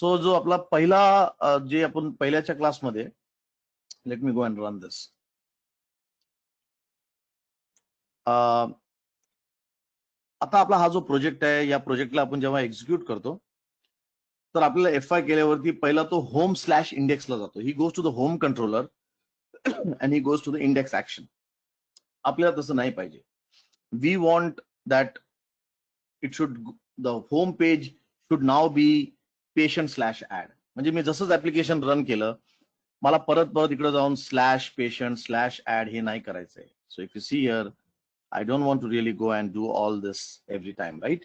सो जो आपला पहिला जे आपण पहिल्याच्या क्लासमध्ये, late me go and run this. आता आपला हा जो प्रोजेक्ट आहे, या प्रोजेक्टला आपण जेव्हा एक्झिक्यूट करतो तर आपल्याला F5 केल्यावरती पहिला तो home/indexला जातो. He goes to the home controller and he goes to the index action. आपल्याला तसं नाही पाहिजे. We want that it should, the home page should now be patient/add. म्हणजे मी जसंच ऍप्लिकेशन रन केलं, मला परत इकडे जाऊन /patient/add हे नाही करायचंय. So if you see here, I don't want to really go and do all this every time, right?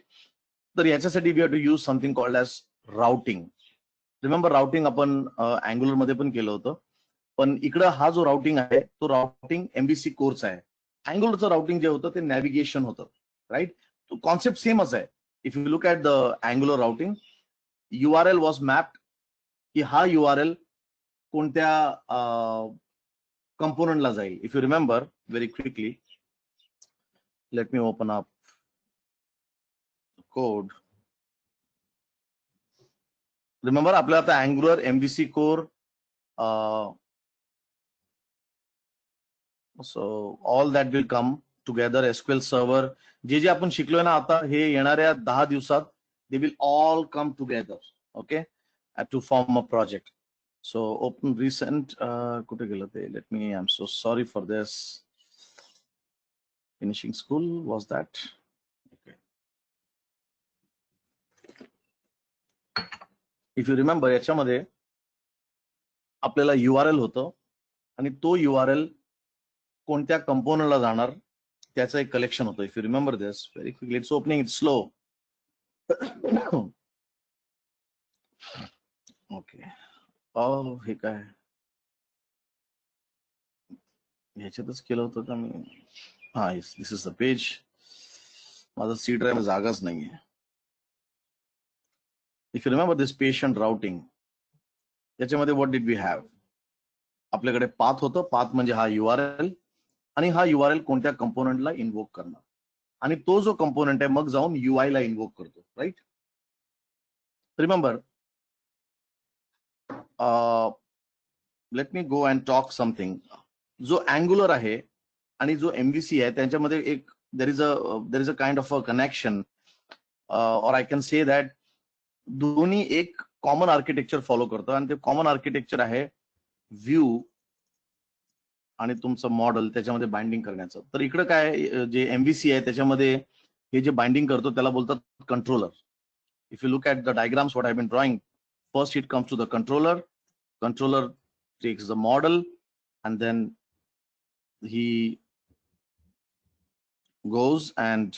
तर याच्यासाठी we have to use something called as routing. Remember, routing आपण अँग्युलर मध्ये पण केलं होतं, पण इकडं हा जो राउटिंग आहे तो राउटिंग MVC कोरचा आहे. अँग्युलरचं राउटिंग जे होतं ते नॅव्हिगेशन होतं, राईट? तो कॉन्सेप्ट सेमच आहे. If you look at the angular routing, URL was mapped, की हा URL कोणत्या कंपोनंटला जाईल. If you remember very quickly, let me open up code. Remember, आपल्याला आता angular MVC core, so all that will come together. SQL server, जे जे आपण शिकलोय ना आता, हे येणाऱ्या 10 दिवसात they will all come together, okay, to form a project. So open recent, कुठे गेलं ते? Let me, I am so sorry for this. Finishing school was that? Okay. If you remember, याच्यामध्ये आपल्याला URL होतं आणि तो URL कोणत्या कंपोनंटला जाणार त्याचं एक कलेक्शन होतं. If you remember this very quickly, it's opening, it's slow. Okay. हे काय, ह्याच्यातच केलं होतं का मी? हा, दिस इज द पेज. माझं C ड्राईव्ह जागाच नाहीये. If you remember this patient routing, त्याच्यामध्ये व्हॉट डिड वी हॅव? आपल्याकडे पाथ होतं. पाथ म्हणजे हा URL, आणि हा URL कोणत्या कंपोनंटला इन्व्होक करणार, आणि तो जो कंपोनंट आहे मग जाऊन UI ला इन्व्होक करतो, right? Remember, let me go and talk something. जो अँग्युलर आहे आणि जो MVC आहे त्यांच्यामध्ये एक there is a kind of a connection, और आय कॅन से दॅट दोन्ही एक कॉमन आर्किटेक्चर फॉलो करतं, आणि ते कॉमन आर्किटेक्चर आहे व्ह्यू आणि तुमचं मॉडेल त्याच्यामध्ये बाइंडिंग करण्याचं. तर इकडे काय, जे MVC आहे त्याच्यामध्ये हे जे बाइंडिंग करतो त्याला बोलतात controller. If you look at the diagrams what I been drawing, first it comes to the controller. Controller takes the model and then he goes and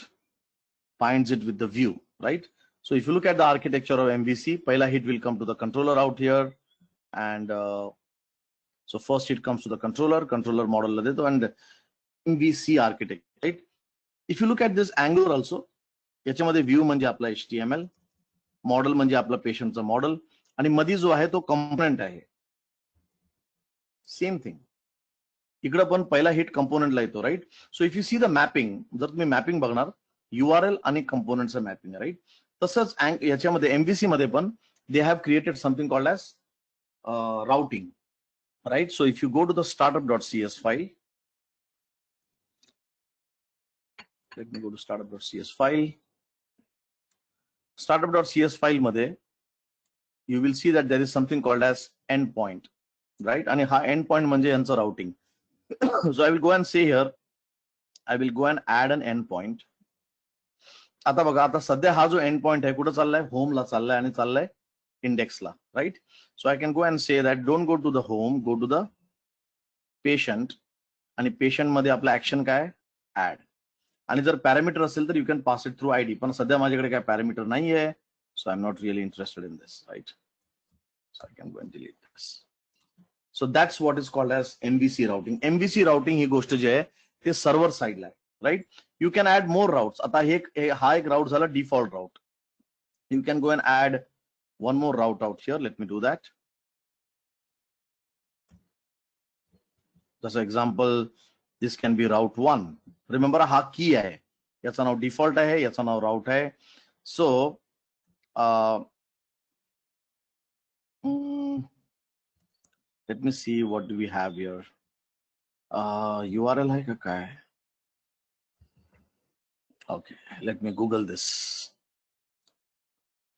binds it with the view, right? So if you look at the architecture of MVC, पहिला hit will come to the controller out here, and so first it comes to the controller model ला देतो, and MVC architect, right? If you look at this Angular also, याच्यामध्ये view म्हणजे आपला HTML, model म्हणजे आपला पेशंटचा model, आणि मध्ये जो आहे तो कंपोनेंट आहे. सेम थिंग इकडे पण पहिला हिट कंपोनेंटला येतो, right? So if you see the mapping, जर तुम्ही मॅपिंग बघणार, URL आणि कंपोनेंटचं मॅपिंग, राईट? तसंच याच्यामध्ये MVC मध्ये पण they have created something called as routing, right? So if you go to the startup.cs file, let me go to startup.cs file. startup.cs file मध्ये you will see that there is something called as end point, right? आणि हा end point म्हणजे यांचं routing. So I will go and say here, I will go and add an endpoint. आता बघा, आता सध्या हा जो एंड पॉइंट आहे कुठं चाललाय? होमला चाललाय आणि चाललाय इंडेक्सला, right? So I can go and say that don't go to the home, go to the patient, आणि पेशंट मध्ये आपला ऍक्शन काय? ऍड. आणि जर पॅरामीटर असेल तर you can pass it through ID, पण सध्या माझ्याकडे काय पॅरामीटर नाहीये, so I am not really interested in this, right? So I can go and delete this. So that's what is called as MVC routing. MVC routing ही गोष्ट जी आहे ते सर्व्हर साइडला आहे, right? You can add more routes. आता हा एक राउट झाला default route. You can go and add one more route out here. Let me do that. जसं example, this can be route 1. Remember, हा की आहे, याचं नाव डिफॉल्ट आहे, याचं नाव राउट आहे. सो Let me see what do we have here. URL hai ka काय? Okay, let me Google this.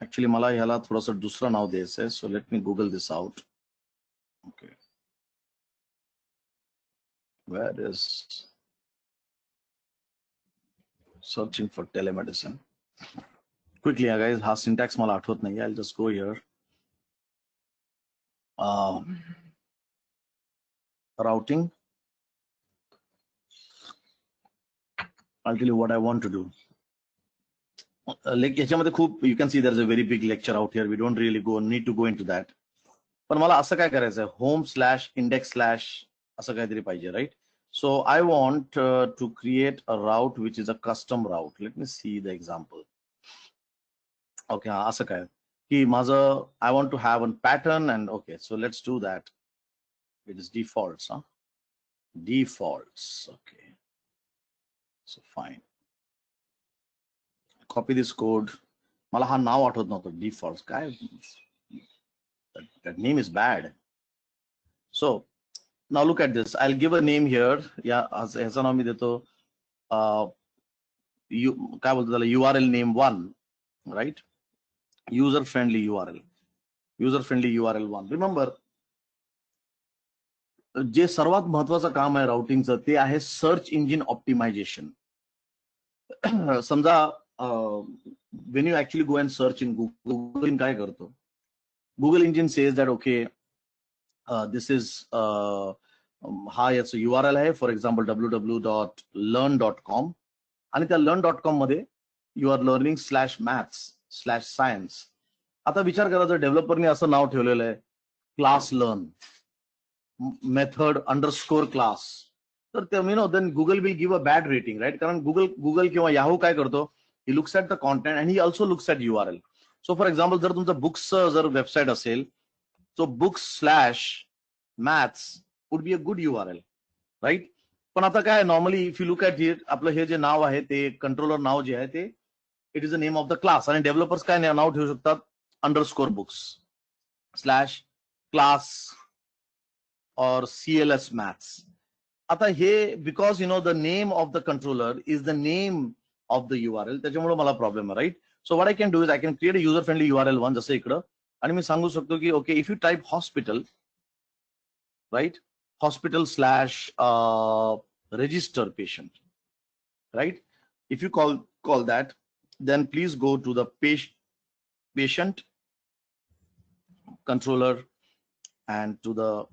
Actually, मला ह्याला थोडंसं दुसरं नाव द्यायचं आहे, so let me Google this out. Okay, where is searching for telemedicine? Quickly, guys, हा syntax मला आठवत नाही. I'll just go here. Routing. I'll tell you what I want to do. Like याच्यामध्ये खूप, you can see there's a very big lecture out here. We don't really need to go into that. पण मला असं काय करायचं आहे, home/index/ असं काहीतरी पाहिजे, right? So I want to create a route which is a custom route. Let me see the example. Okay, असं काय की माझं, I want to have a pattern, and okay, so let's do that. It is defaults, huh? Defaults. Okay, so fine. Copy this code. मला हा नाव आठवत नव्हतं, defaults. काय, that name is bad. So now look at this. I'll give a name here. या ह्याचं नाव मी देतो काय बोलतो त्याला, URL name 1, right? User friendly URL. User friendly URL 1. Remember, जे सर्वात महत्वाचं काम आहे राउटिंगचं ते आहे सर्च इंजिन ऑप्टिमायझेशन. समजा when you actually go and search in Google, काय करतो, Google engine says that okay, this is हा याचं URL आहे, फॉर एक्झाम्पल www.learn.com, आणि त्या learn.com मध्ये you are learning/maths/science. आता विचार करा, जर डेव्हलपरने असं नाव ठेवलेलं आहे, क्लास लर्न मेथड _ क्लास, तर ते then Google will give a bad rating, right? कारण Google किंवा Yahoo काय करतो, he looks at the content and he also looks at URL. So for example, जर तुमचं बुक्स जर वेबसाईट असेल, so books/maths would be a good URL, right? पण आता काय, normally if you look at here, आपलं हे जे नाव आहे ते कंट्रोलर नाव जे आहे ते it is the name of the class, आणि डेव्हलपर्स काय नाव ठेवू शकतात, _books/class or CLS maths. आता हे because the name of the controller is the name of the URL, त्याच्यामुळे मला प्रॉब्लेम आहे, right? So what I can do is I can create a user friendly URL 1 जसं इकडं, आणि मी सांगू शकतो की okay, if you type hospital, right, hospital/register patient, right? If you call that, then please go to the patient controller and to the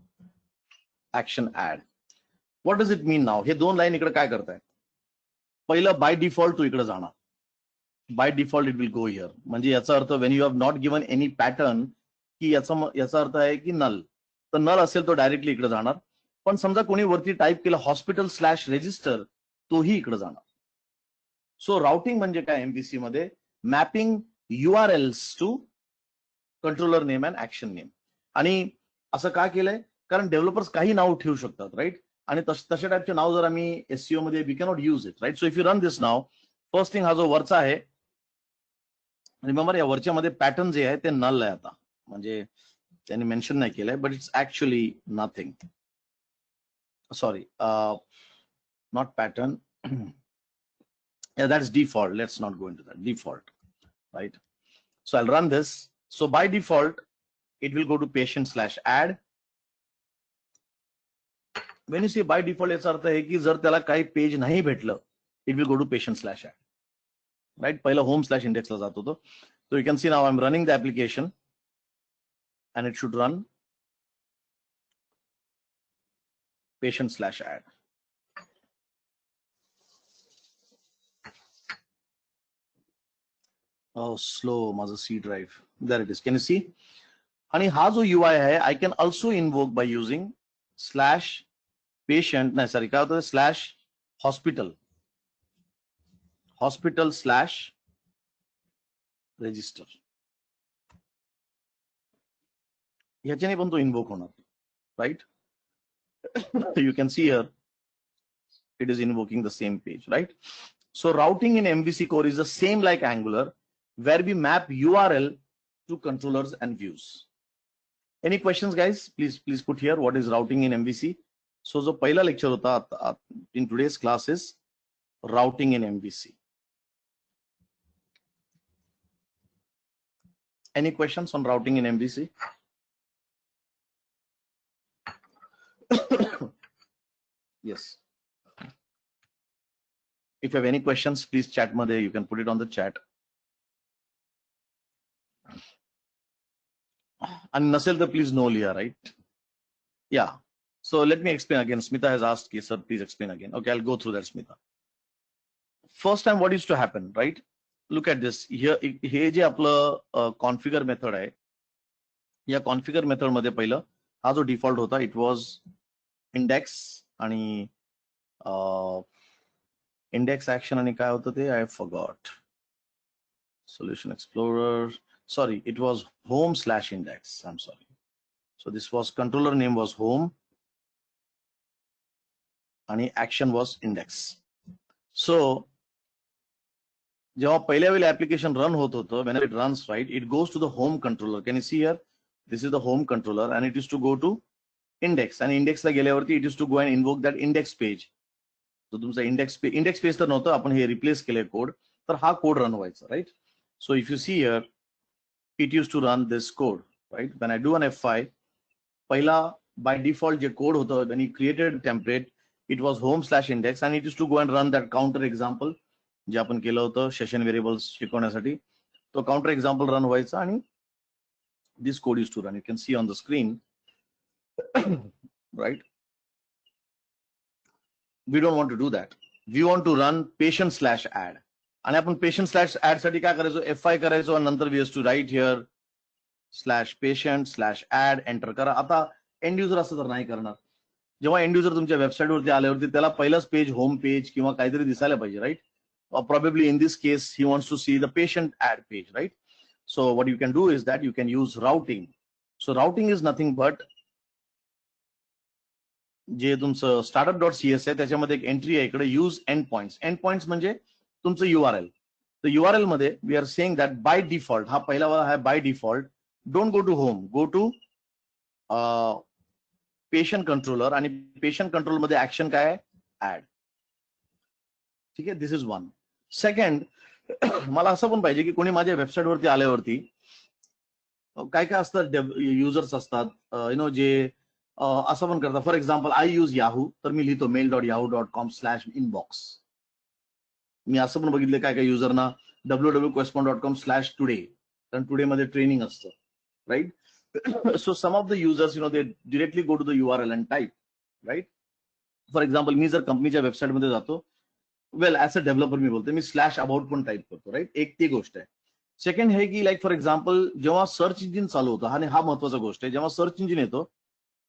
action add. What does it mean now? हे दोन line इकडे काय करताय, पहिलं by default तू इकडे जाणार, by default it will go here. म्हणजे याचा अर्थ when you have not given any pattern, की याचा अर्थ आहे की नल, तर नल असेल तो डायरेक्टली इकडे जाणार. पण समजा कोणी वरती टाईप केलं hospital/register, तोही इकडे जाणार. सो राउटिंग म्हणजे काय MVC मध्ये, mapping URLs to controller name and action name. आणि असं का केलंय, कारण डेव्हलपर्स काही नाव ठेवू शकतात, राईट? आणि तशा टाईपचे नाव जर आम्ही SEO मध्ये we cannot use it, right? So if you run this now, first thing हा जो वरचा आहे, रिमेंबर या वरच्या मध्ये पॅटर्न जे आहे ते नल आहे. आता म्हणजे त्यांनी मेन्शन नाही केलंय, but it's actually nothing. Sorry, not pattern. Yeah, that's default. Let's not go into that. Default, right? So I'll run this. So by default, it will go to patient/add. When you say by default, याचा अर्थ आहे की जर त्याला काही page नाही भेटलं, it will go to patient/add, right? पहिला home/index ला जातो तो. So you can see now I'm running the application and it should run patient/add. Oh, slow, माझं C drive. There it is. Can you see? आणि हा जो UI आहे, I can also invoke by using /patient, नाही sorry, काय होतं, /hospital/register. ह्याच्याने पण तो इन्वोक होणार, right? You can see here, it is invoking the same page, right? So routing in MVC core is the same like Angular, where we map URL to controllers and views. Any questions, guys? Please put here what is routing in MVC. So जो पहिला lecture होता in today's class is routing in MVC. Any questions on routing in MVC? Yes. If you have any questions, please chat मध्ये. You can put it on the chat. And नसेल तर please no लिहा, right? Yeah. So let me explain again. Smita has asked, sir, please explain again. Okay, I'll go through that, Smita. First time, what used to happen, right? Look at this. Here, हे जे आपलं configure method आहे, या configure method मध्ये पहिलं हा जो default होता, it was index आणि index action आणि काय होतं ते I forgot. Solution Explorer. Sorry, it was home/index. I'm sorry. So this was controller name was home and action was index. So जेव्हा पहिल्या वेळी application run होत होतं, whenever it runs, right, it goes to the home controller. Can you see here? This is the home controller and it is to go to index. And index ला गेल्यावरती it is to go and invoke that index page. So तुमचा index page तर नव्हतं, आपण हे replace केले code, तर हा code run व्हायचा, right? So if you see here, it used to run this code, right? When I do an F5, पहिला by default J code होतं, when he created a template, it was home/index and it used to go and run that counter example जे आपण केलं होतं session variables शिकवण्यासाठी. तो counter example run व्हायचा आणि this code use to run. You can see on the screen, right? We don't want to do that. We want to run patient/add. आणि आपण patient/add साठी काय करायचो, F5 करायचो आणि नंतर we have to write here /patient/add enter करा. आता एंड युजर असं तर नाही करणार. जेव्हा एंड युजर तुमच्या वेबसाईट वरती आल्यावरती त्याला पहिलंच पेज होम पेज किंवा काहीतरी दिसायला पाहिजे, right? Or probably in this case, he wants to see the patient add page, right? So what you can do is that you can use routing. So routing is nothing but जे तुमचं startup.cs आहे त्याच्यामध्ये एक entry आहे इकडे use endpoints. Endpoints म्हणजे तुमचं URL. तर URL मध्ये we are saying that by default, हा पहिला वाला आहे by default, don't go to home, go to patient controller आणि patient controller मध्ये action काय आहे, add. ठीक आहे, दिस इज वन. सेकंड, मला असं पण पाहिजे की कोणी माझ्या वेबसाईट वरती आल्यावरती काय काय असतात, युजर्स असतात जे असं पण करतात. For example I use Yahoo, तर मी लिहितो mail.yahoo.com/inbox. मी असं पण बघितलं काय काय युजरना www.questmon.com/today, कारण टुडे मध्ये ट्रेनिंग असतं, right? So some of the users they directly go to the URL and type, right? For example मी जर कंपनीच्या वेबसाईट मध्ये जातो, वेल ऍज अ डेव्हलपर मी बोलतो, मी /about पण टाईप करतो, राईट? एक ती गोष्ट आहे. सेकंड हे की लाईक फॉर एक्झाम्पल जेव्हा सर्च इंजिन चालू होतं, आणि हा महत्वाचा गोष्ट आहे, जेव्हा सर्च इंजिन येतो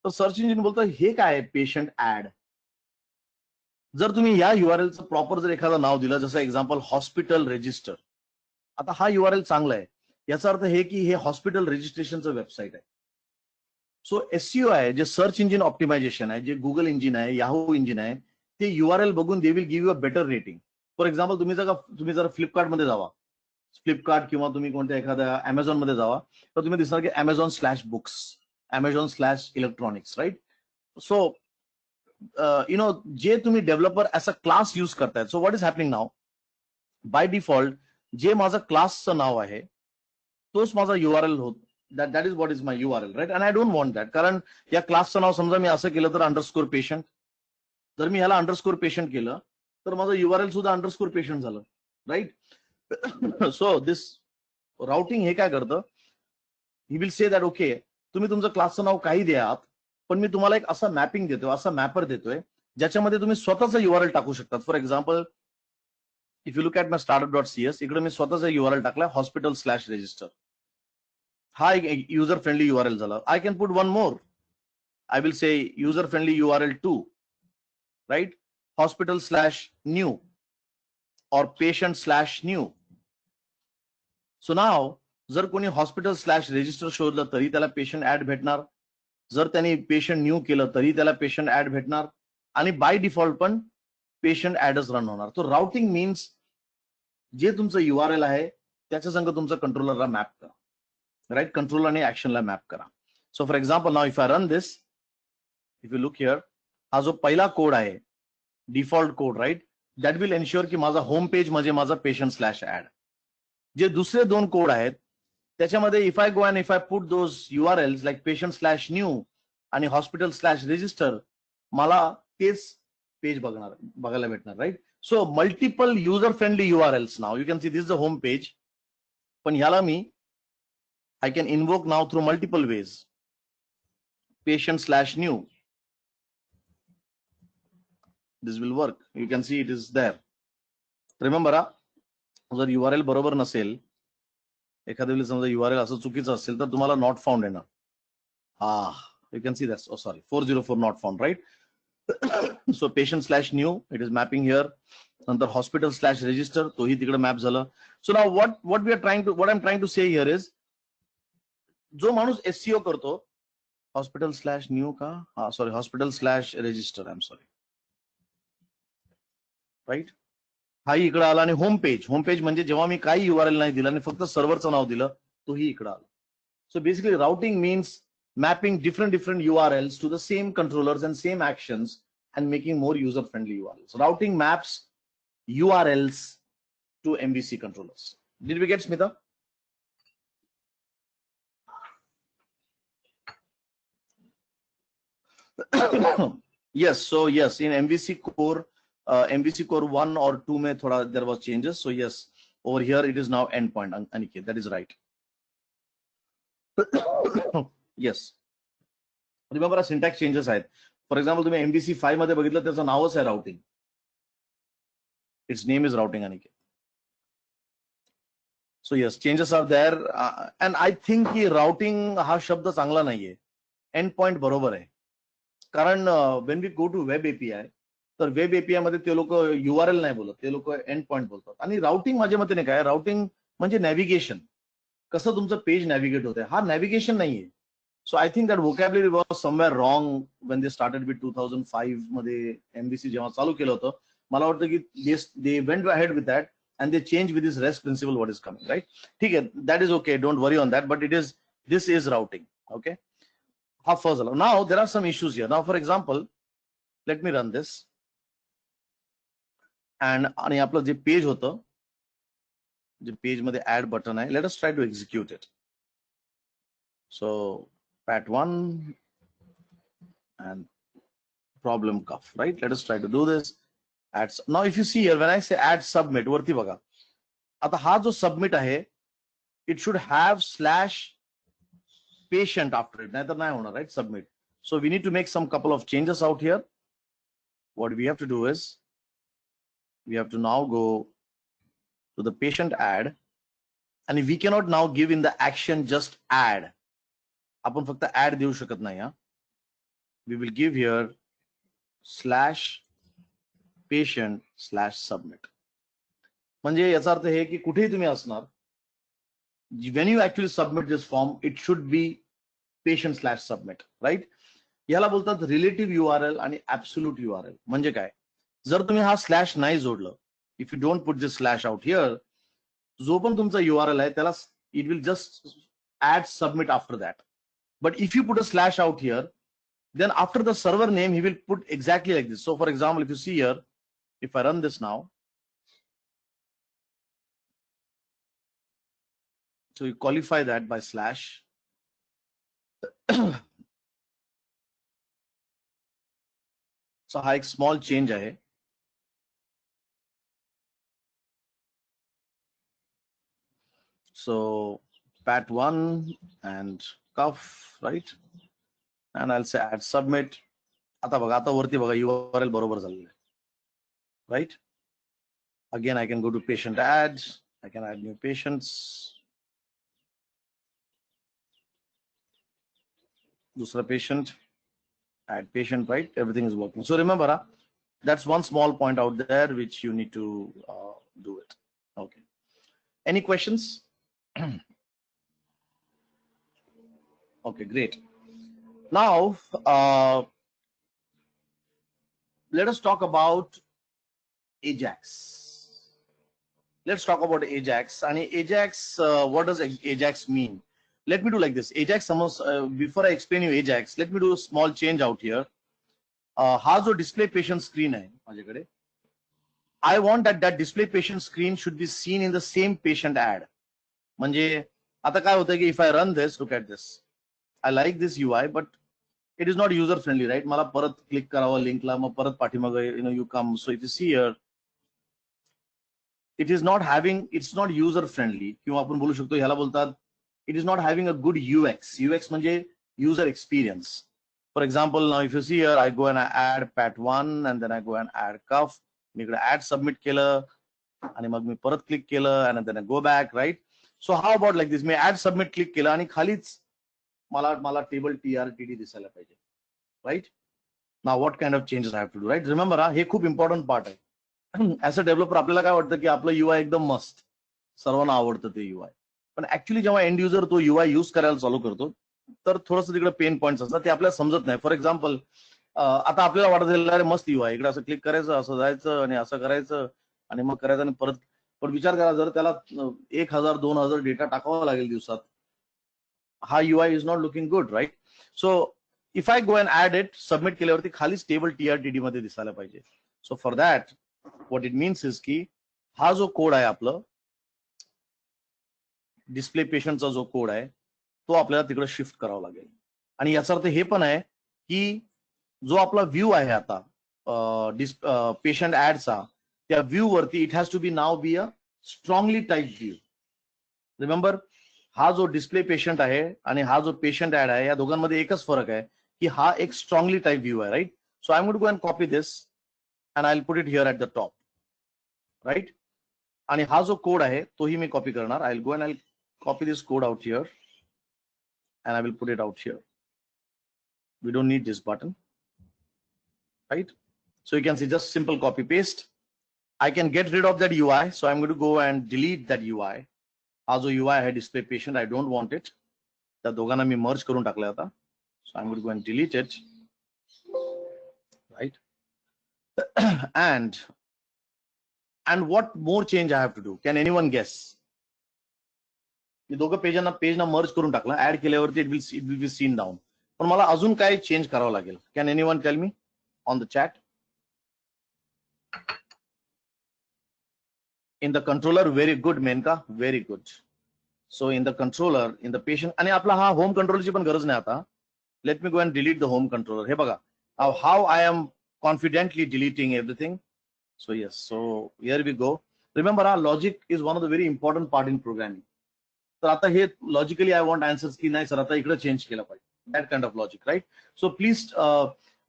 तर सर्च इंजिन बोलतो हे काय आहे, पेशंट ऍड. जर तुम्ही या URLचं प्रॉपर जर एखादं नाव दिलं, जसं एक्झाम्पल हॉस्पिटल रजिस्टर, आता हा URL चांगला आहे, याचा अर्थ हे की हे हॉस्पिटल रजिस्ट्रेशनचं वेबसाईट आहे. सो SEO आहे, जे सर्च इंजिन ऑप्टिमायझेशन आहे, जे गुगल इंजिन आहे, याहू इंजिन आहे, ते URL बघून they will give you a better rating. For example तुम्ही जर फ्लिपकार्ट मध्ये जावा, फ्लिपकार्ट किंवा तुम्ही कोणत्या एखाद्या Amazon मध्ये जावा, तर तुम्ही दिसणार की Amazon/books, Amazon/electronics, राईट? सो जे तुम्ही developer as a class use करतायत. So what is happening now, by default जे माझं क्लासचं नाव आहे तोच माझा URL होत. That is what is my URL, right? And I don't want that. कारण या क्लासचं नाव समजा मी असं केलं तर _patient, जर मी ह्याला _patient केलं तर माझं URL सुद्धा _patient झालं, राईट? सो दिस राउटिंग हे काय करतं, he will say that okay, तुम्ही तुमचं क्लासचं नाव काही द्या, पण मी तुम्हाला एक असा मॅपिंग देतोय, असा मॅपर देतोय ज्याच्यामध्ये तुम्ही स्वतःचा URL टाकू शकतात. For example if you look at my startup.cs, इकडे मी स्वतःचा URL टाकलाय hospital/register. हा एक युजर फ्रेंडली URL झाला. I can put one more. I will से user friendly URL 2, right? hospital/new or patient/new. So now जर कोणी hospital/register शोधलं तरी त्याला पेशंट ऍड भेटणार, जर त्यांनी पेशंट न्यू केलं तरी त्याला पेशंट ऍड भेटणार, आणि बाय डिफॉल्ट पण पेशंट ऍडच रन होणार. तो राउटिंग मीन्स जे तुमचं URL आहे त्याच्या संग तुमचं कंट्रोलरला मॅप करा, राईट? कंट्रोलर आणि ऍक्शनला मॅप करा. So for example, now if I run this, if you look here, हा जो पहिला कोड आहे, default code, right? That will ensure की माझा home page म्हणजे माझा patient/add. जे दुसरे दोन कोड आहेत त्याच्यामध्ये if I go and if I put those URLs like patient/new आणि hospital/register, मला तेच पेज बघायला भेटणार, right? So multiple user friendly URLs now. You can see this is the home page. पण ह्याला मी I can invoke now through multiple ways. Patient/new. This will work. You can see it is there. Remember, जर URL बरोबर नसेल, एखाद्या वेळी समजा URL असं चुकीचं असेल तर तुम्हाला नॉट फाउंड येणार. You can see that. Oh, sorry, 404 not found, right? So patient/new, it is mapping here. Nंतर hospital/register, तोही तिकडे मॅप झालं. So now what I'm trying to say here is, जो माणूस SEO करतो, hospital/new का, sorry, hospital/register, I'm sorry, right? हाही इकडे आला आणि होम पेज म्हणजे जेव्हा मी काही URL नाही दिला आणि फक्त सर्व्हरचं नाव दिलं, तोही इकडे आला. So basically routing means mapping different URLs to the same controllers and same actions and making more user friendly URLs. Routing maps URLs to MVC controllers. Did we get Smita? Yes. So yes, in MVC core 1 or 2 mein thoda there was changes. So yes, over here it is now endpoint. Aniket, that is right. Yes. Remember, syntax changes आहेत. For example, तुम्ही MVC 5 मध्ये बघितलं, त्याचं नावच आहे routing. Its name is routing, Aniket. So yes, changes are there, and I think की routing हा शब्द चांगला नाहीये. Endpoint बरोबर आहे. कारण when we go to web API, तर वेब API मध्ये ते लोक URL नाही बोलत, ते लोक endpoint बोलतात. आणि राउटिंग माझ्या मते काय, राउटिंग म्हणजे नॅव्हिगेशन, कसं तुमचं पेज नॅव्हिगेट होतंय, हा नॅव्हिगेशन नाहीये. So I think that vocabulary was somewhere wrong when they started with 2005 मध्ये MVC जेव्हा चालू केलं होतं. मला वाटतं की they went ahead with that and they changed with this REST principle what is coming, right? ठीक आहे, that is okay, don't worry on that, but this is routing, okay? हा फर्स्ट झाला. Now there are some issues here. Now for example, let me run this. आणि आपलं जे page होतं, जे page मध्ये add button आहे, let us try to execute it. So pat1 and problem cuff, right? Let us try to do this. Now if you see here, when I say add submit, वरती बघा, आता हा जो submit आहे, it should have /patient after it, नाहीतर नाही होणार, right? Submit. So we need to make some couple of changes out here. What we have to do is, we have to now go to the patient add, and we cannot now give in the action just add. आपण फक्त add देऊ शकत नाही. We will give here /patient/submit. म्हणजे याचा अर्थ हे की कुठेही तुम्ही असणार, when you actually submit this form, it should be patient/submit, right? याला बोलतात रिलेटिव्ह URL आणि ऍब्सोल्यूट URL. म्हणजे काय, जर तुम्ही हा स्लॅश नाही जोडलं, if you don't put this slash out here, जो पण तुमचा URL आहे त्याला it will just add submit after that. But if you put a slash out here, then after the server name, he will put exactly like this. So for example, if you see here, if I run this now, so you qualify that by slash. So हा एक small change आहे. So pat1 and cuff, right? And I'll say add submit. आता बघा, आता वरती बघा URL बरोबर झालेलं आहे, right? Again, I can go to patient add. I can add new patients. दूसरा patient, add patient, right? Everything is working. So remember, that's one small point out there which you need to do it. Okay. Any questions? Okay, great. Now, let us talk about Ajax. Let's talk about Ajax. And Ajax, what does Ajax mean? let me do like this. Ajax, before I explain you Ajax, let me do a small change out here. हा जो display patient screen आहे माझ्याकडे, I want that display patient screen should be seen in the same patient ad. म्हणजे आता काय होतं की if I run this, look at this. I like this UI, but it is not user friendly, right? मला परत click करावं लिंकला, मग परत पाठीमागे you come. So if you see here, it's not user friendly. किंवा आपण बोलू शकतो ह्याला बोलतात it is not having a good UX. UX म्हणजे user experience. For example, now if you see here, I go and I add pat1 and then I go and add cuff. मी इकडे add submit केलं आणि मग मी परत click केलं and then I go back, right? So how about like this? मी add submit click केलं आणि खालीच मला टेबल TRTD दिसायला पाहिजे, right? Now what kind of changes I have to do, right? Remember, हे खूप इम्पॉर्टंट पार्ट आहे. ऍज अ डेव्हलपर आपल्याला काय वाटतं की आपलं UI एकदम मस्त, सर्वांना आवडतं ते UI. पण ऍक्च्युली जेव्हा एंड युजर तो UI यूज करायला चालू करतो तर थोडंसं तिकडे पेन पॉईंट्स असतात, ते आपल्याला समजत नाही. फॉर एक्झाम्पल, आता आपल्याला वाटत अरे मस्त UI, इकडे असं क्लिक करायचं, असं जायचं आणि असं करायचं आणि मग करायचं आणि परत. पण विचार करा, जर त्याला 1000-2000 डेटा टाकावा लागेल दिवसात, हा UI is not looking good, right? So if I go and add it, submit केल्यावरती खालीच टेबल TRTD मध्ये दिसायला पाहिजे. So for that what it means is की हा जो कोड आहे आपलं डिस्प्ले पेशंटचा जो कोड आहे तो आपल्याला तिकडे शिफ्ट करावा लागेल. आणि याचा अर्थ हे पण आहे की जो आपला व्ह्यू आहे आता पेशंट ऍडचा, त्या व्ह्यू वरती it has to be now be a strongly type view. Remember, हा जो डिस्प्ले पेशंट आहे आणि हा जो पेशंट ऍड आहे, या दोघांमध्ये एकच फरक आहे की हा एक स्ट्रॉंगली टाईप व्ह्यू आहे, right? So I am going to go and copy this and I will put it here at the top, right? आणि हा जो कोड आहे तोही मी कॉपी करणार. I will go and I copy this code out here and I will put it out here. We don't need this button, right? So you can see just simple copy paste. I can get rid of that UI, so I'm going to go and delete that UI. As a UI had display patient, I don't want it. त्या दोघांना मी merge करून टाकले आता. So I'm going to go and delete it, right? and what more change I have to do? Can anyone guess? मी दोघं पेजना मर्ज करून टाकलं, add केल्यावरती it will be seen down. पण मला अजून काय चेंज करावं लागेल? Can anyone tell me on the chat? In the controller, very good Menaka, very good. So in the controller, in the patient, आणि आपला हा होम कंट्रोलची पण गरज नाही आता. Let me go and delete the home controller. हे बघा how I am confidently deleting everything. So yes, so here we go. Remember, हा logic is one of the very important part in programming. तर आता हे logically I want answers की नाही sir आता इकडे चेंज केलं पाहिजे, that kind of logic, right? So please,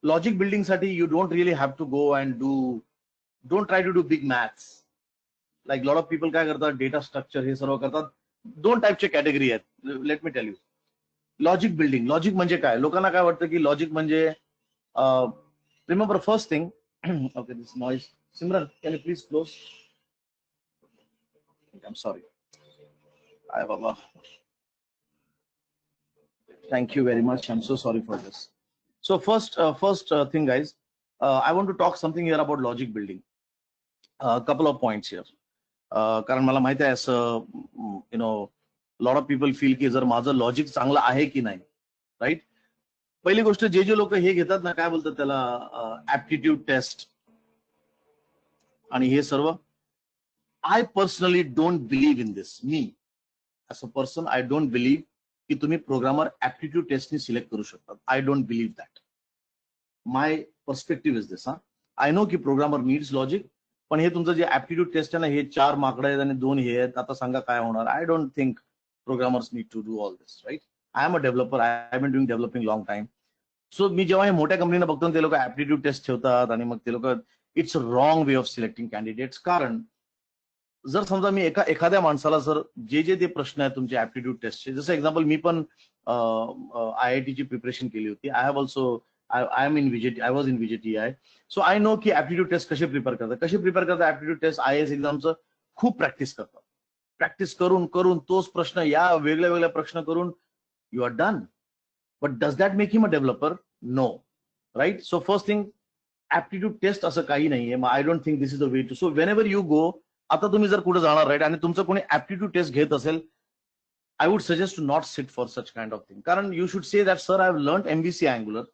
logic building साठी you don't really have to go and don't try to do big maths. Like lot of people काय करतात, data structure हे सर्व करतात. दोन टाईपचे कॅटेगरी आहेत. Let me tell you, logic building. Logic म्हणजे काय? लोकांना काय वाटतं की लॉजिक म्हणजे, remember first thing, okay this noise, Simran can you please close? I am sorry. Hi, Baba. Thank you very much. I'm so sorry for this. So first thing, guys, I want to talk something here about logic building. A couple of points here. कारण मला माहिती आहे असं lot of people feel की जर माझं logic चांगलं आहे की नाही, राईट? पहिली गोष्ट, जे लोक हे घेतात ना, काय बोलतात त्याला, ऍप्टिट्यूड टेस्ट आणि हे सर्व, I personally don't believe in this. मी as a person, I don't believe की तुम्ही प्रोग्रामर ऍप्टिट्यूड टेस्टनी सिलेक्ट करू शकतात. I don't believe that. My perspective is this. I know की प्रोग्रामर नीड्स लॉजिक, पण हे तुमचं जे ऍप्टिट्यूड टेस्ट आहे ना, हे 4 माकडे आहेत आणि 2 हे आहेत, आता सांगा काय होणार? I don't think programmers need to do all this, right? I am a developer, I have been doing developing long time. So मी जेव्हा हे मोठ्या कंपनीला बघतो, ते लोक ऍप्टिट्यूड टेस्ट ठेवतात आणि मग ते लोक, it's a wrong way of selecting candidates. कारण जर समजा मी एखाद्या माणसाला जर जे ते प्रश्न आहेत तुमचे ऍप्टिट्यूड टेस्टचे, जसं एक्झाम्पल मी पण IIT ची प्रिपरेशन केली होती. I have also, I was in VJTI. So I know की ऍप्टिट्यूड टेस्ट कसे प्रिपेअर करतात. ऍप्टिट्यूड टेस्ट IAS एक्झामचं खूप प्रॅक्टिस करतात. प्रॅक्टिस करून तोच प्रश्न, या वेगळ्या प्रश्न करून you are done. But does that make him a developer? No, right? So first thing, aptitude test असं काही नाहीये. I don't think this is the way to. So whenever you go, आता तुम्ही जर कुठे जाणार, राईट, आणि तुमचं कोणी ऍप्टिट्यूड टेस्ट घेत असेल, I would suggest to not sit for such kind of thing. कारण you should say that sir I have learned MVC Angular.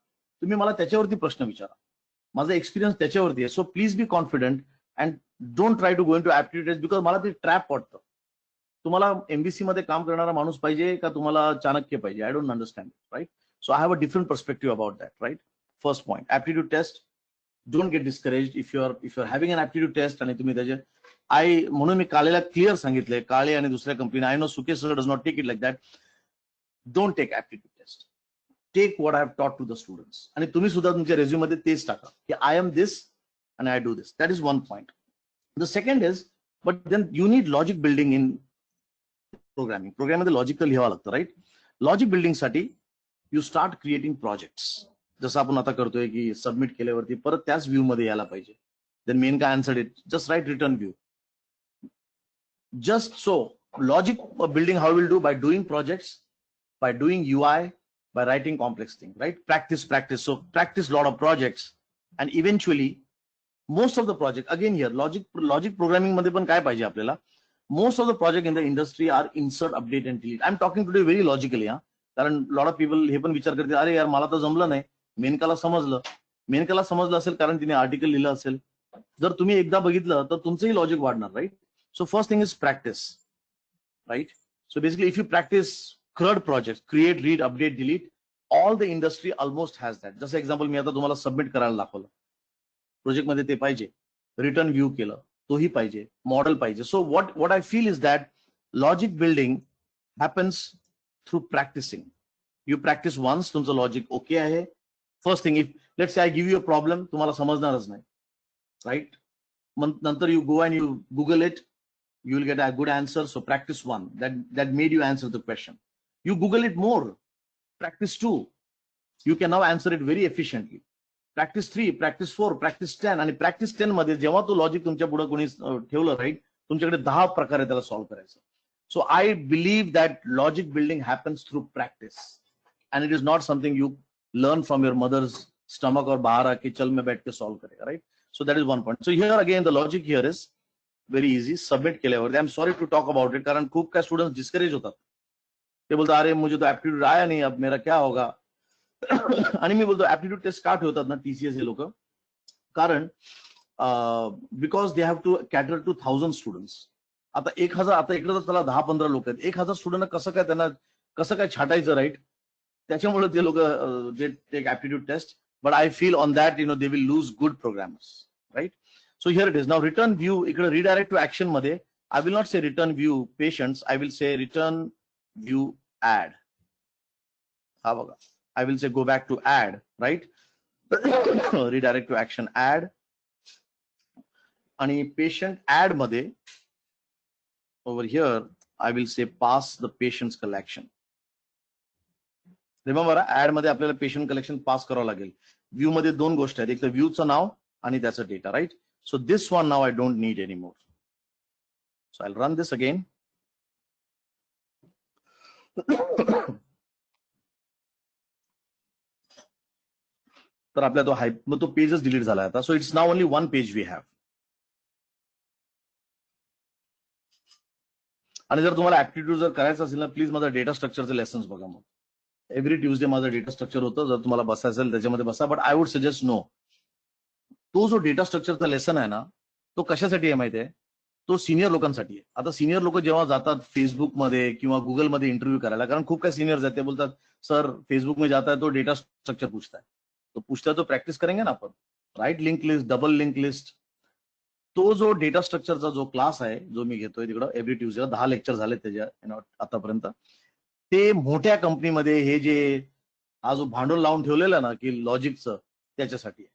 तुम्ही मला त्याच्यावरती प्रश्न विचारा. माझा एक्सपिरियन्स त्याच्यावरती आहे. So please be confident and don't try to go in to aptitude test because मला ते ट्रॅप वाटतं. तुम्हाला एमबीसी मध्ये काम करणारा माणूस पाहिजे का तुम्हाला चाणक्य पाहिजे? I don't understand, right? So I have a different perspective about that, right? First point, aptitude test. Don't get discouraged if you are having an aptitude test आणि तुम्ही त्याचे म्हणून मी कालेला क्लिअर सांगितलंय, काळे आणि दुसऱ्या company, I know Sukesh sir does not take it like that. Don't take aptitude test. Take what I have taught to the students. आणि तुम्ही सुद्धा तुमच्या रेझ्यूम मध्ये तेच टाका की I am this and I do this. That is one point. The second is, but then you need logic building in programming. Programming मध्ये logical लिहावं लागतं, right? Logic building साठी you start creating projects. जसं आपण आता करतोय की submit केल्यावरती परत त्याच व्ह्यू मध्ये यायला पाहिजे. Then main काय answered it. Just write return view. Just so logic building how we'll do by doing projects, by doing UI, by writing complex thing, right? Practice. So practice lot of projects and eventually most of the project, again here logic programming मध्ये पण काय पाहिजे आपल्याला? Most of the project in the industry are insert, update and delete. I'm talking today very logically, हा. कारण lot of people हे पण विचार करते, अरे यार मला तर जमलं नाही. मेनकाला समजलं असेल कारण तिने आर्टिकल लिहिलं असेल. जर तुम्ही एकदा बघितलं तर तुमचंही लॉजिक वाढणार, right? So first thing is practice, right? So basically if you practise CRUD projects, create, read, update, delete, all the industry almost has that. जसं एक्झाम्पल मी आता तुम्हाला सबमिट करायला दाखवलं. प्रोजेक्ट मध्ये ते पाहिजे, रिटर्न व्ह्यू केलं तोही पाहिजे, मॉडेल पाहिजे. So what I feel is that logic building happens through practising. You practise once, तुमचं लॉजिक ओके आहे. First thing, if let's say I give you a problem, तुम्हाला समजणारच नाही, राईट? नंतर you go and you Google it, you will get a good answer. So practice one, that made you answer the question. You Google it more, practice 2, you can now answer it very efficiently. Practice 3, practice 4, practice 10. आणि practice 10 मध्ये जेव्हा तो logic तुमच्या पुढे कोणी ठेवलं, right, तुमच्याकडे 10 प्रकारे त्याला सॉल्व्ह करायचं. So I believe that logic building happens through practice and it is not something you learn from your mother's stomach और बाहर आके चल मैं बैठ के सॉल्व करेगा, right? So that is one point. So here again the logic here is very easy. Submit केल्यावर I am sorry to talk about it, कारण खूप काय स्टुडंट्स डिस्करेज होतात. ते बोलतात अरे मुझे तो ऍप्टिट्यूड आया नहीं, अब मेरा क्या होगा? आणि मी बोलतो ऍप्टिट्यूड टेस्ट का ठेवतात ना टीसीएस हे लोक? कारण because they have to cater to 1000 students. आता 1000, आता इकडे तर त्याला 10-15 लोक आहेत, 1000 स्टुडंट कसं काय छाटायचं, राईट? त्याच्यामुळे ते लोक they take aptitude test. But I feel on that they will lose good programmers, right? So here it is. Now return view, इकडे रिडायरेक्ट टू ऍक्शन मध्ये I will not say return view patients, I will say return view add. हा बघा, I will say go back to add, right? Redirect to action, add. आणि patient add मध्ये over here I will say pass the patient's collection. Remember, add मध्ये आपल्याला patient collection पास करावं लागेल. View मध्ये दोन गोष्टी आहेत, एक तर व्ह्यूचं नाव आणि त्याचा data, right? So this one now I don't need anymore. So I'll run this again. तर आपला तो पेजच डिलीट झाला आता. So it's now only one page we have. आणि जर तुम्हाला ऍप्टिट्यूड जर करायचं असेल ना, प्लीज माझा डेटा स्ट्रक्चरचे लेसन्स बघा. मग एव्हरी ट्यूजडे माझं डेटा स्ट्रक्चर होतं. जर तुम्हाला बसायचं असेल त्याच्यामध्ये बसा, but I would suggest no. तो जो डेटा स्ट्रक्चरचा लेसन आहे ना, तो कशासाठी आहे माहिती आहे? तो सिनियर लोकांसाठी आहे. आता सिनियर लोक जेव्हा जातात फेसबुकमध्ये किंवा गुगलमध्ये इंटरव्ह्यू करायला, कारण खूप काही सिनियर्स आहेत, ते बोलतात सर फेसबुक में जाता है तो डेटा स्ट्रक्चर पूछता है. तो पूछता है तो प्रॅक्टिस करेंगे ना आपण, right? Link list, double link list, तो जो डेटा स्ट्रक्चरचा जो क्लास आहे जो मी घेतोय तिकडं एव्हरी ट्यूजडे, 10 लेक्चर झाले त्याच्या आतापर्यंत. ते मोठ्या कंपनीमध्ये हे जे हा जो भांडवल लावून ठेवलेलं ना की लॉजिकचं, त्याच्यासाठी आहे.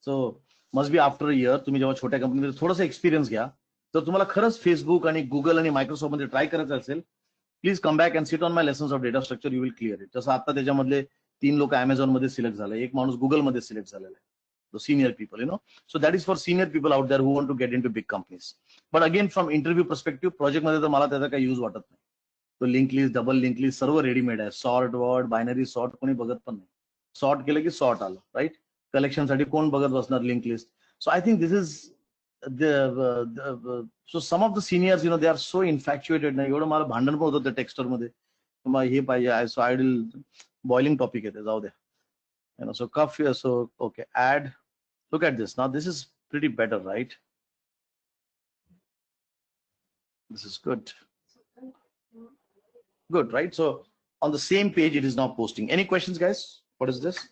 सो मस्ट बी आफ्टर इयर तुम्ही जेव्हा छोट्या कंपनीमध्ये थोडंसं एक्सपिरियन्स घ्या, तर तुम्हाला खरंच फेसबुक आणि गुगल आणि मायक्रोसॉफ्ट मध्ये ट्राय करायचं असेल, please come back and sit on my lessons of data structure, you will clear it. जसं आता त्याच्यामधले 3 लोक अमेझॉन मध्ये सिलेक्ट झाले, एक माणूस गुगल मध्ये सिलेक्ट झालेला आहे. So senior people, so that is for senior people out there who want to get into big companies. But again, from interview perspective, project मध्ये तर मला त्याचा काही यूज वाटत नाही. तो link list, double link list सर्व रेडीमेड आहे. सॉर्ट वर्ड, बायनरी सॉर्ट कोणी बघत पण नाही. सॉर्ट केलं की सॉर्ट आलं, राईट? कलेक्शन साठी कोण बघत बसणार link list? So I think this is so some of the seniors, they are so infatuated. ना एवढं मला भांडण पण होतं त्या टेक्स्टर मध्ये, मग हे पाहिजे, so ideal boiling topic आहे ते, जाऊ द्या. So cuff here, so okay, add. Look at this. Now this is pretty better, right? This is good. Good, right? So on the same page, it is now posting. Any questions, guys? What is this?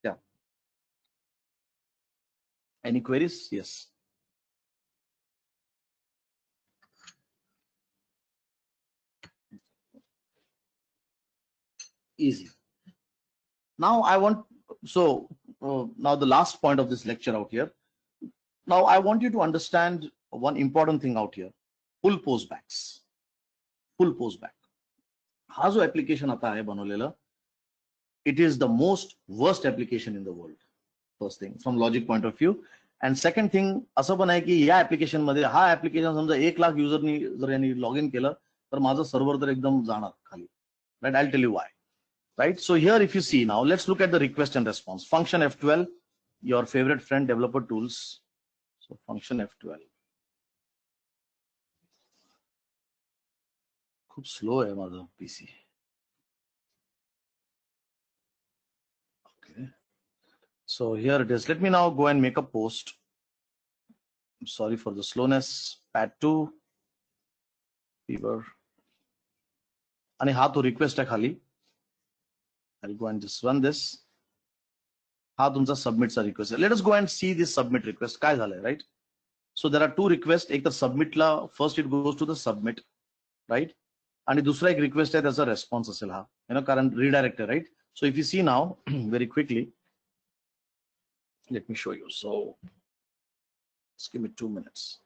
Yeah. Any queries? Yes. Easy. Now I want, so now the last point of this lecture out here. Now I want you to understand one important thing out here. Full postbacks. Full postback. हा जो application आता आहे बनवलेला, it is the most worst application in the world. First thing, from logic point of view. And second thing, असं पण आहे की या application मध्ये, हा application समजा 1 लाख युजरनी जर यांनी लॉग इन केलं तर माझं सर्व्हर तर एकदम जाणार खाली. Right? I'll tell you why. Right? So here, if you see now, let's look at the request and response. Function F12, your favorite friend, developer tools. So function F12. खूप slow आहे माझं PC. Okay. So here it is. Let me now go and make a post. I'm sorry for the slowness. Pad2 fever. आणि हा तो request आहे खाली. I'll go and just run this. हा तुमचा सबमिटचा रिक्वेस्ट आहे. Let us go and see this submit request. काय झालंय, right? So there are two requests. एक तर सबमिटला first it goes to the submit, right? आणि दुसरा एक रिक्वेस्ट आहे त्याचा रेस्पॉन्स असेल हा, कारण रिडायरेक्ट आहे, right? So if you see now, very quickly, let me show you. So just give me 2 minutes.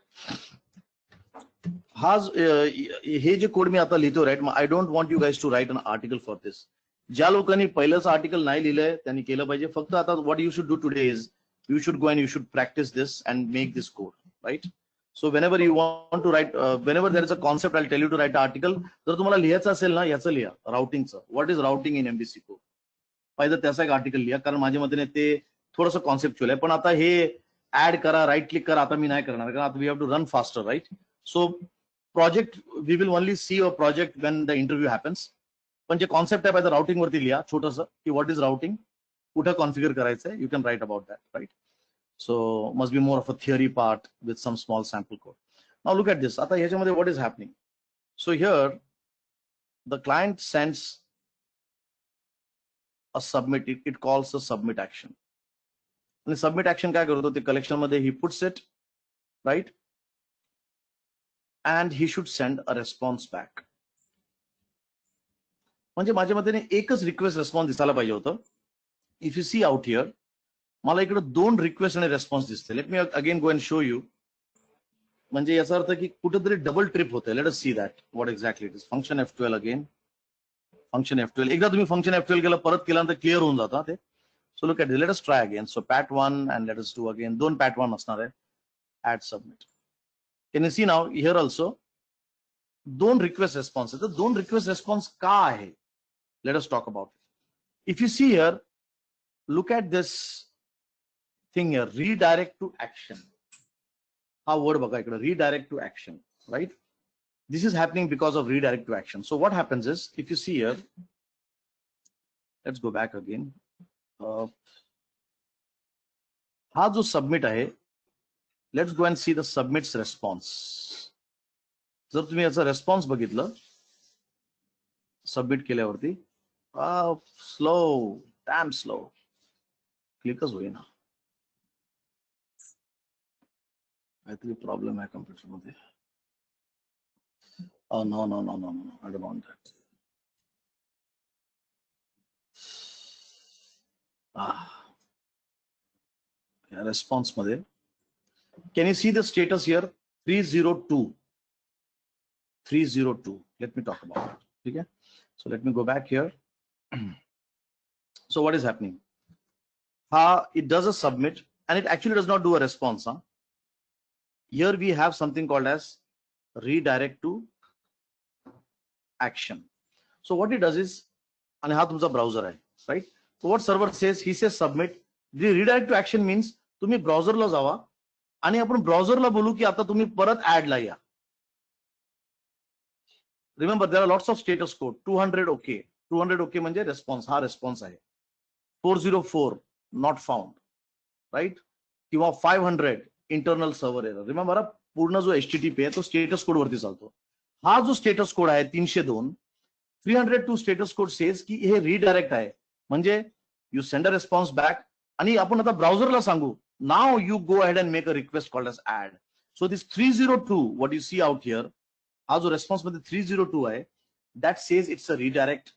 Hey J code मी आता लिहितो, right? I don't want you guys to write an article for this. ज्या लोकांनी पहिलंच article नाही लिहिलंय त्यांनी केलं पाहिजे. फक्त आता what you should do today is you should go and you should practice this and make this code, right? So whenever you want to write, whenever there is a concept, I'll tell you to write an article. जर तुम्हाला लिहायचं असेल ना, याचं लिहा, राउटिंगचं. What is routing in MVC code? पाहिजे त्याचा एक आर्टिकल लिहा, कारण माझ्या मते ते थोडंसं कॉन्सेप्च्युअल आहे. पण आता हे ऍड करा, राईट क्लिक करा, आता मी नाही करणार, कारण आता we have to run faster, right? So project we will only see a project when the interview happens. पण जे कॉन्सेप्ट आहे पाहिजे राउटिंग वरती लिहा छोटंसं, की व्हॉट इज राउटिंग, कुठं कॉन्फिगर करायचंय, you can write about that, right? So must be more of a theory part with some small sample code. Now look at this. आता ह्याच्यामध्ये what is happening? So here the client sends a submit. It calls a submit action. आणि submit action काय करतो, ते collection मध्ये he puts it, right? And he should send a response back. म्हणजे माझ्या मते एकच रिक्वेस्ट रिस्पॉन्स दिसायला पाहिजे होतं. If you see out here, मला इकडे 2 रिक्वेस्ट आणि रेस्पॉन्स दिसते. Let me again go and show you. म्हणजे याचा अर्थ की कुठेतरी डबल ट्रिप होते. Let us see that what exactly it is. Function F12 again. Function F12 एकदा तुम्ही फंक्शन F12 केलं, परत केल्यानंतर क्लिअर होऊन जातं ते. So look at this. Let us try again. So pat1 and let us do again. 2 pat1 असणार आहे. Add submit. Can you see now here also 2 request response. तर 2 रिक्वेस्ट रेस्पॉन्स का आहे? Let us talk about it. If you see here, look at this thing here, redirect to action. Ha word baga ikkada, redirect to action, right? This is happening because of redirect to action. So what happens is, if you see here, let's go back again. Ha jo submit ahe, let's go and see the submits response. जर तुम्ही याचा response बघितलं submit केल्यावरती, slow, dam slow, क्लिकच होईना. काहीतरी problem आहे computer मध्ये. No no no no no, I don't want that. Response मध्ये can you see the status here? 302. Let me talk about it. ठीक आहे. So let me go back here. So what is happening? It does a submit and it actually does not do a response. Here we have something called as redirect to action. So what it does is, and ha tumcha browser hai, right? So what server says, he says submit. The redirect to action means तुम्ही ब्राउझरला जावा आणि आपण ब्राउझरला बोलू की आता तुम्ही परत ऍडला या. Remember there are lots of status code. 200 okay, 200 okay म्हणजे रेस्पॉन्स, हा रेस्पॉन्स आहे. 404 नॉट फाउंड, राईट, किंवा 500 इंटरनल सर्व्हर एरर. रिमेंबर पूर्ण जो HTTP आहे तो स्टेटस कोड वरती चालतो. हा जो स्टेटस कोड आहे 302, 302 स्टेटस कोड सेज की हे रिडायरेक्ट आहे, म्हणजे you send a response back. आणि आपण आता ब्राउझरला सांगू, now you go ahead and make a request called as add. So this 302 what you see out here, हा जो रेस्पॉन्स मध्ये 302 आहे, that says it's a redirect.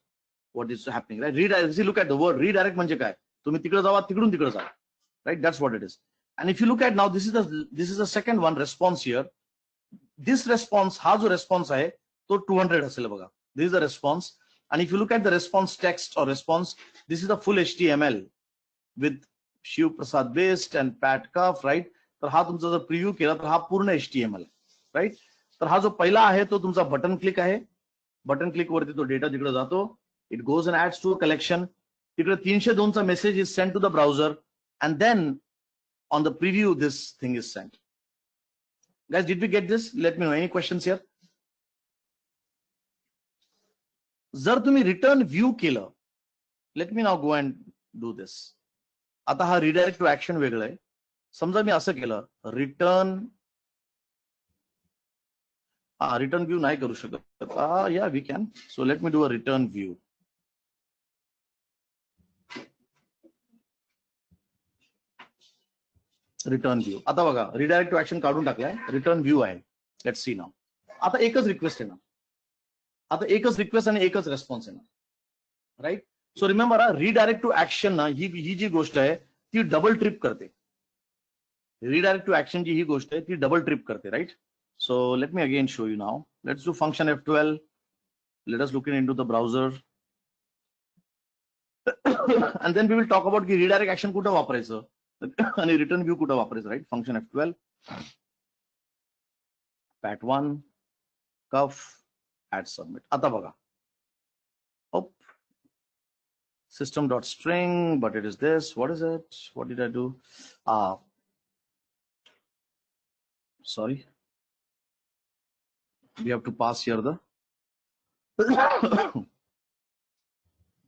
What is happening, right? Redirect, look at the word redirect म्हणजे काय, तुम्ही तिकडे जावा, तिकडून तिकडे जा, राईट? That's what it is. And if you look at now, this is the second one response here. This response, हा जो response आहे तो 200 असेल बघा. This is the response. And if you look at the response text or response, this is the full HTML with Shiv Prasad Best and Pat Cuff, right? तर हा तुमचा जर प्रिव्ह्यू केला तर हा पूर्ण HTML, राईट? तर हा जो पहिला आहे तो तुमचा बटन क्लिक आहे. बटन क्लिक वरती तो डेटा तिकडे जातो. It goes and adds to a collection. तिकडे 302 चा message is send to the browser and then on the preview this thing is sent. Guys, did we get this? Let me know. Any questions here? जर तुम्ही return view केलं, let me now go and do this. आता हा redirect to action वेगळं आहे. समजा मी असं केलं, रिटर्न व्ह्यू नाही करू शकत. Yeah we can. So let me do a return view. Return view. आता बघा, रिडायरेक्ट टू ऍक्शन काढून टाकलाय, रिटर्न व्ह्यू आहे. Let's see now. आता एकच रिक्वेस्ट येणार, आता एकच रिक्वेस्ट आणि एकच रेस्पॉन्स येणार, right? So remember, redirect to action ना ही जी गोष्ट आहे ती डबल ट्रिप करते. रिडायरेक्ट टू ऍक्शन जी ही गोष्ट आहे ती डबल ट्रिप करते, right? So let me again show you now. Let's do function F12. Let us look in to the browser and then we will talk about की redirect action कुठं वापरायचं आणि रिटर्न व्ह्यू कुठं वापरायचं, right? Function F12, pat1 cuff add submit. आता बघा, system.string, but it is this. What is it? What did I do? Sorry, we have to pass here the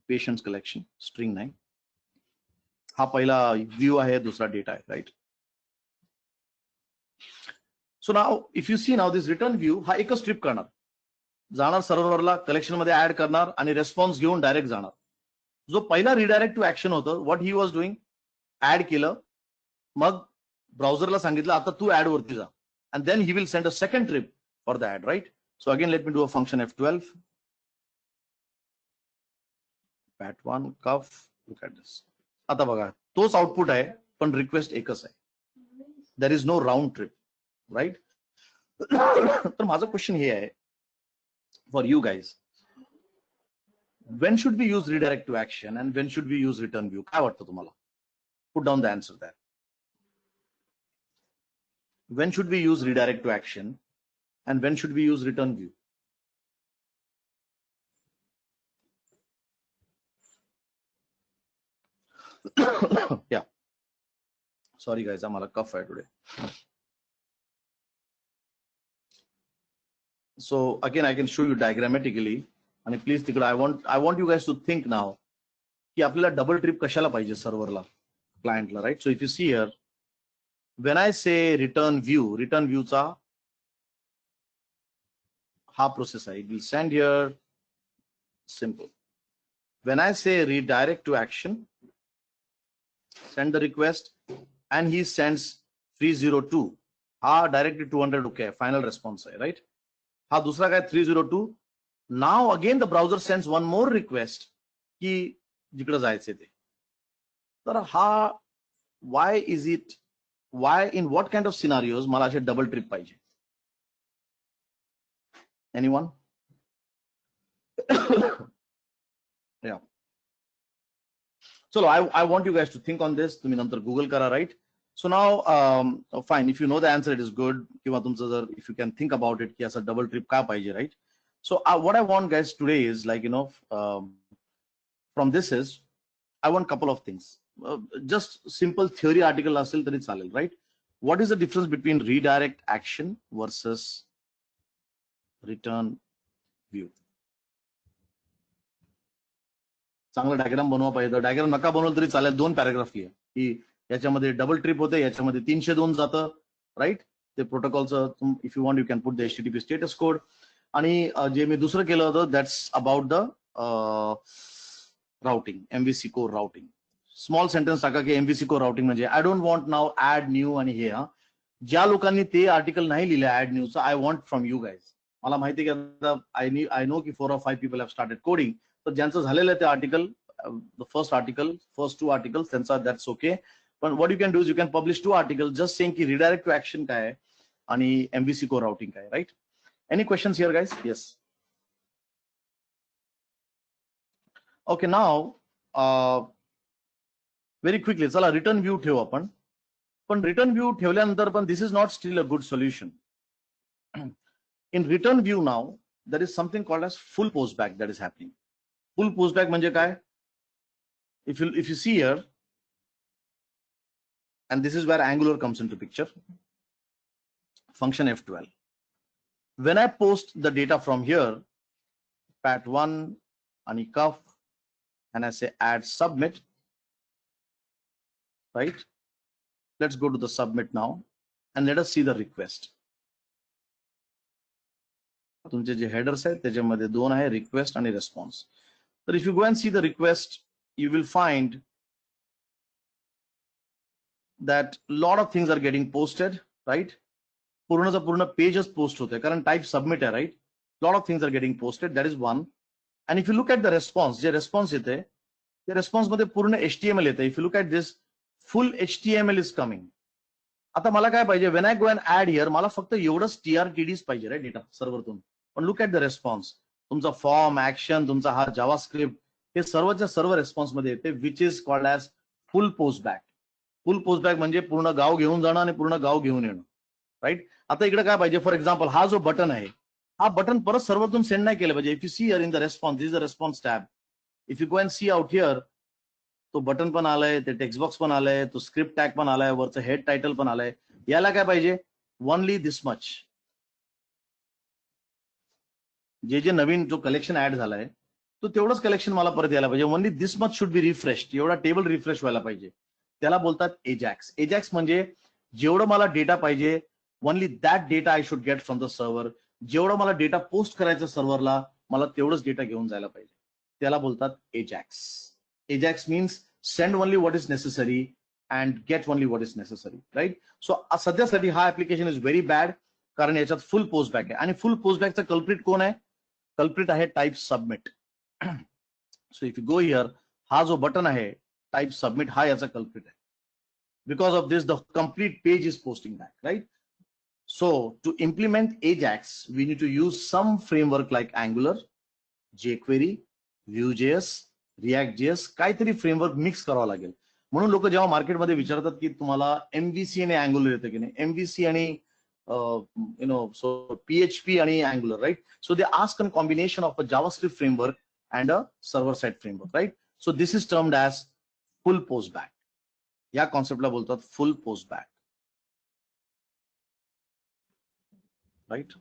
patients collection string 9. हा पहिला view आहे, दुसरा data आहे, right? So now if you see now this return view हा एकच strip करणार, जाणार सर्व्हरला, collection मध्ये ऍड करणार आणि रेस्पॉन्स घेऊन डायरेक्ट जाणार. जो पहिला रिडायरेक्ट टू ऍक्शन होतं, what he was doing, add केलं, मग ब्राउझरला सांगितलं आता तू ऍड वरती जा, and then he will send a second trip for the add, right? So again let me do a function F12, pat1 cuff, look at this. आता बघा, तोच आउटपुट आहे पण रिक्वेस्ट एकच आहे. There is no round trip, right? तर माझं question हे आहे for you guys, when should we use redirect to action and when should we use return view? काय वाटतं तुम्हाला? Put down the answer there. When should we use redirect to action and when should we use return view? Yeah, sorry guys, I'm on a cough today. So again I can show you diagrammatically, and please I want you guys to think now की आपल्याला double trip कशाला पाहिजे सर्व्हरला, क्लायंटला, right? So if you see here, when I say return view चा हा process आहे. It will send here, simple. When I say redirect to action, send the request and he sends 302, हा directly 200 okay final response आहे, right? हा दुसरा काय 302. Now again the browser sends one more request की जिकडे जायचे ते. तर हा why is it, why in what kind of scenarios मला असे डबल ट्रिप पाहिजे? एनीवन? या, चलो, I want you guys to think on this. तुम्ही नंतर गुगल करा, right? So now, fine. If you know the answer, it is good. किंवा तुमचं जर if you can think about it, की असं डबल ट्रिप का पाहिजे, right? So what I want guys today is like, from this is, I want couple of things. Just simple theory article असेल तरी चालेल, right. What is the difference between redirect action versus return view? चांगला diagram बनवा पाहिजे. तर diagram नका बनवलं तरी चालेल, 2 पॅराग्राफ लिहा की याच्यामध्ये डबल ट्रिप होते, याच्यामध्ये 302 जातं, राईट. ते प्रोटोकॉलचं if you want you can put the HTTP status code. आणि जे मी दुसरं केलं होतं that's about the routing, MVC core routing. Small sentence टाका की MVC कोर राउटिंग म्हणजे I don't want now add new आणि हे. ज्या लोकांनी ते आर्टिकल नाही लिहिलं ऍड न्यूचं, I want from you guys. मला माहिती आहे की आय नो की 4 or 5 people have started coding. तर ज्यांचं झालेलं आहे ते आर्टिकल, द फर्स्ट 2 आर्टिकल्स त्यांचा, दॅट्स ओके. पण what you can do is you can publish 2 article just saying की रिडायरेक्ट टू ऍक्शन काय आहे आणि MVC कोर राउटिंग काय, right. Any questions here guys? Yes. Okay, now very quickly चला return view ठेवू आपण. पण रिटर्न व्ह्यू ठेवल्यानंतर पण this is not still a good solution. In return view now there is something called as full post back that is happening. Full post back म्हणजे काय? If you see here, and this is where Angular comes into picture, function F12. When I post the data from here, pat1 and cuff, and I say add submit, right? Let's go to the submit now and let us see the request. तुमचे जे headers आहेत त्याच्यामध्ये 2 आहे, request आणि response. तर if you go and see the request, you will find that lot of things are getting posted, right? पूर्णचा पूर्ण पेजच post होते कारण टाइप सबमिट आहे, right. Lot of things are getting posted, that is one. And if you look at the response, जे response येते त्या response मध्ये पूर्ण HTML येते. If you look at this, full HTML is coming. आता मला काय पाहिजे, when I go and add here, मला फक्त एवढंच TRTDs पाहिजे, राईट, डेटा सर्व्हरतून. पण लुक ॲट द रेस्पॉन्स, तुमचा फॉर्म, ऍक्शन, तुमचा हा जावा स्क्रिप्ट, हे सर्वच्या सर्व रेस्पॉन्स मध्ये येते, which is called as full post back. Full post back म्हणजे पूर्ण गाव घेऊन जाणं आणि पूर्ण गाव घेऊन येणं, राईट. आता इकडे काय पाहिजे, फॉर एक्झाम्पल हा जो बटन आहे, हा बटन परत सर्वरतून सेंड नाही केलं पाहिजे. If you see here in the response, this is the response tab. If you go and see out here, तो बटन पण आलाय, ते टेक्स्ट बॉक्स पण आलाय, तो स्क्रिप्ट टॅग पण आलाय, वरचं हेड टायटल पण आलाय. याला काय पाहिजे, ओनली दिस मच. जे नवीन जो कलेक्शन ऍड झालाय तो तेवढंच कलेक्शन मला परत यायला पाहिजे. Only this much should be refreshed. एवढा टेबल रिफ्रेश व्हायला पाहिजे. त्याला बोलतात एजॅक्स. एजॅक्स म्हणजे जेवढं मला डेटा पाहिजे, only that data I should get from the server. जेवढं मला डेटा पोस्ट करायचं सर्व्हरला, मला तेवढंच डेटा घेऊन जायला पाहिजे. त्याला बोलतात AJAX. AJAX means send only what is necessary and get only what is necessary, right. So सध्यासाठी हा ऍप्लिकेशन इज व्हेरी बॅड, कारण याच्यात फुल पोस्ट बॅक आहे. आणि फुल पोस्ट बॅकचा कल्प्रिट कोण आहे? कल्प्रिट आहे type submit. So if you go here, हा जो बटन आहे टाइप सबमिट, हा याचा कल्प्रिट आहे. Because of this, the complete page is posting back, right? So to implement Ajax, we need to use some framework like Angular, jQuery, Vue.js, React.js, काहीतरी framework mix करावा लागेल. म्हणून लोक जेव्हा मार्केटमध्ये विचारतात की तुम्हाला MVC आणि Angular येतं की नाही, MVC आणि so PHP आणि Angular, right? So they ask a combination of a JavaScript framework and a server-side framework, right? So this is termed as full post back. या कॉन्सेप्टला बोलतात फुल पोस्ट बॅक, राईट.